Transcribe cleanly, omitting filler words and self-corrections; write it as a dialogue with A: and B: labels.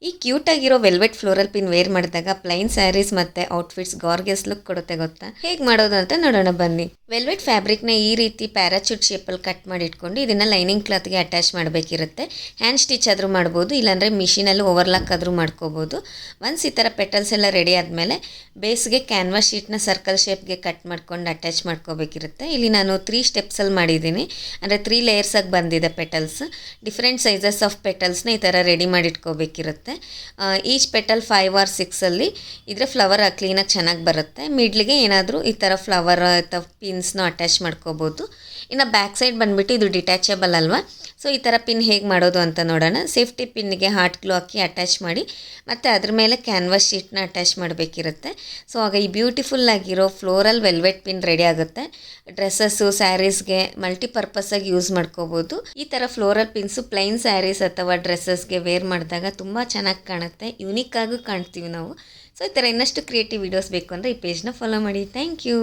A: ಈ ಕ್ಯೂಟ್ ಆಗಿರೋ velvet floral pin wear ಮಾಡಿದಾಗ ಪ್ಲೈನ್ ಸ್ಯಾರೀಸ್ ಮತ್ತೆ ಔಟ್ಫಿಟ್ಸ್ ಗಾರ್ಗೆಸ್ ಲುಕ್ ಕೊಡುತ್ತೆ ಗೊತ್ತಾ. ಹೇಗೆ ಮಾಡೋದು ಅಂತ ನೋಡೋಣ ಬನ್ನಿ. ವೆಲ್ವೆಟ್ ಫ್ಯಾಬ್ರಿಕ್ನ ಈ ರೀತಿ ಪ್ಯಾರಾಚೂಟ್ ಶೇಪಲ್ಲಿ ಕಟ್ ಮಾಡಿ ಇಟ್ಕೊಂಡು ಇದನ್ನ ಲೈನಿಂಗ್ ಕ್ಲಾತ್ಗೆ ಅಟ್ಯಾಚ್ ಮಾಡಬೇಕಿರುತ್ತೆ. ಹ್ಯಾಂಡ್ ಸ್ಟಿಚ್ ಆದರೂ ಮಾಡ್ಬೋದು, ಇಲ್ಲಾಂದರೆ ಮಿಷಿನಲ್ಲಿ ಓವರ್ಲಾಕ್ ಆದರೂ ಮಾಡ್ಕೋಬೋದು. ಒನ್ಸ್ ಈ ಥರ ಪೆಟಲ್ಸ್ ಎಲ್ಲ ರೆಡಿ ಆದಮೇಲೆ ಬೇಸ್ಗೆ ಕ್ಯಾನ್ವಾಸ್ ಶೀಟ್ನ ಸರ್ಕಲ್ ಶೇಪ್ಗೆ ಕಟ್ ಮಾಡ್ಕೊಂಡು ಅಟ್ಯಾಚ್ ಮಾಡ್ಕೋಬೇಕಿರುತ್ತೆ. ಇಲ್ಲಿ ನಾನು 3 ಸ್ಟೆಪ್ಸಲ್ಲಿ ಮಾಡಿದ್ದೀನಿ, ಅಂದರೆ 3 ಲೇಯರ್ಸಾಗಿ ಬಂದಿದೆ ಪೆಟಲ್ಸ್. ಡಿಫ್ರೆಂಟ್ ಸೈಜಸ್ ಆಫ್ ಪೆಟಲ್ಸ್ನ ಈ ಥರ ರೆಡಿ ಮಾಡಿ ಇಟ್ಕೋಬೇಕಿರುತ್ತೆ. ಈಚ್ ಪೆಟಲ್ 5 or 6 ಇದ್ರೆ ಫ್ಲವರ್ ಕ್ಲೀನಾಗಿ ಚೆನ್ನಾಗಿ ಬರುತ್ತೆ. ಮಿಡ್ಲಿಗೆ ಏನಾದರೂ ಈ ಥರ ಫ್ಲವರ್ ಅಥವಾ ಪಿನ್ಸ್ನ ಅಟ್ಯಾಚ್ ಮಾಡ್ಕೋಬೋದು. ಇನ್ನು ಬ್ಯಾಕ್ ಸೈಡ್ ಬಂದುಬಿಟ್ಟು ಇದು ಡಿಟ್ಯಾಚಬಲ್ ಅಲ್ವಾ, ಸೊ ಈ ಥರ ಪಿನ್ ಹೇಗೆ ಮಾಡೋದು ಅಂತ ನೋಡೋಣ. ಸೇಫ್ಟಿ ಪಿನ್ನಿಗೆ ಹಾಟ್ ಗ್ಲೂ ಹಾಕಿ ಅಟ್ಯಾಚ್ ಮಾಡಿ ಮತ್ತು ಅದ್ರ ಮೇಲೆ ಕ್ಯಾನ್ವಾಸ್ ಶೀಟ್ನ ಅಟ್ಯಾಚ್ ಮಾಡಬೇಕಿರುತ್ತೆ. ಸೊ ಆಗ ಈ ಬ್ಯೂಟಿಫುಲ್ ಆಗಿರೋ ಫ್ಲೋರಲ್ ವೆಲ್ವೆಟ್ ಪಿನ್ ರೆಡಿ ಆಗುತ್ತೆ. ಡ್ರೆಸ್ಸಸ್ಸು, ಸ್ಯಾರೀಸ್ಗೆ ಮಲ್ಟಿಪರ್ಪಸ್ಸಾಗಿ ಯೂಸ್ ಮಾಡ್ಕೋಬೋದು. ಈ ಥರ ಫ್ಲೋರಲ್ ಪಿನ್ಸು ಪ್ಲೈನ್ ಸ್ಯಾರೀಸ್ ಅಥವಾ ಡ್ರೆಸ್ಸಸ್ಗೆ ವೇರ್ ಮಾಡಿದಾಗ ತುಂಬ ಚೆನ್ನಾಗಿ ಕಾಣುತ್ತೆ, ಯುನೀಕ್ ಆಗೂ ಕಾಣ್ತೀವಿ ನಾವು. ಸೊ ಈ ಥರ ಇನ್ನಷ್ಟು ಕ್ರಿಯೇಟಿವ್ ವೀಡಿಯೋಸ್ ಬೇಕು ಅಂದರೆ ಈ ಪೇಜ್ನ ಫಾಲೋ ಮಾಡಿ. Thank you.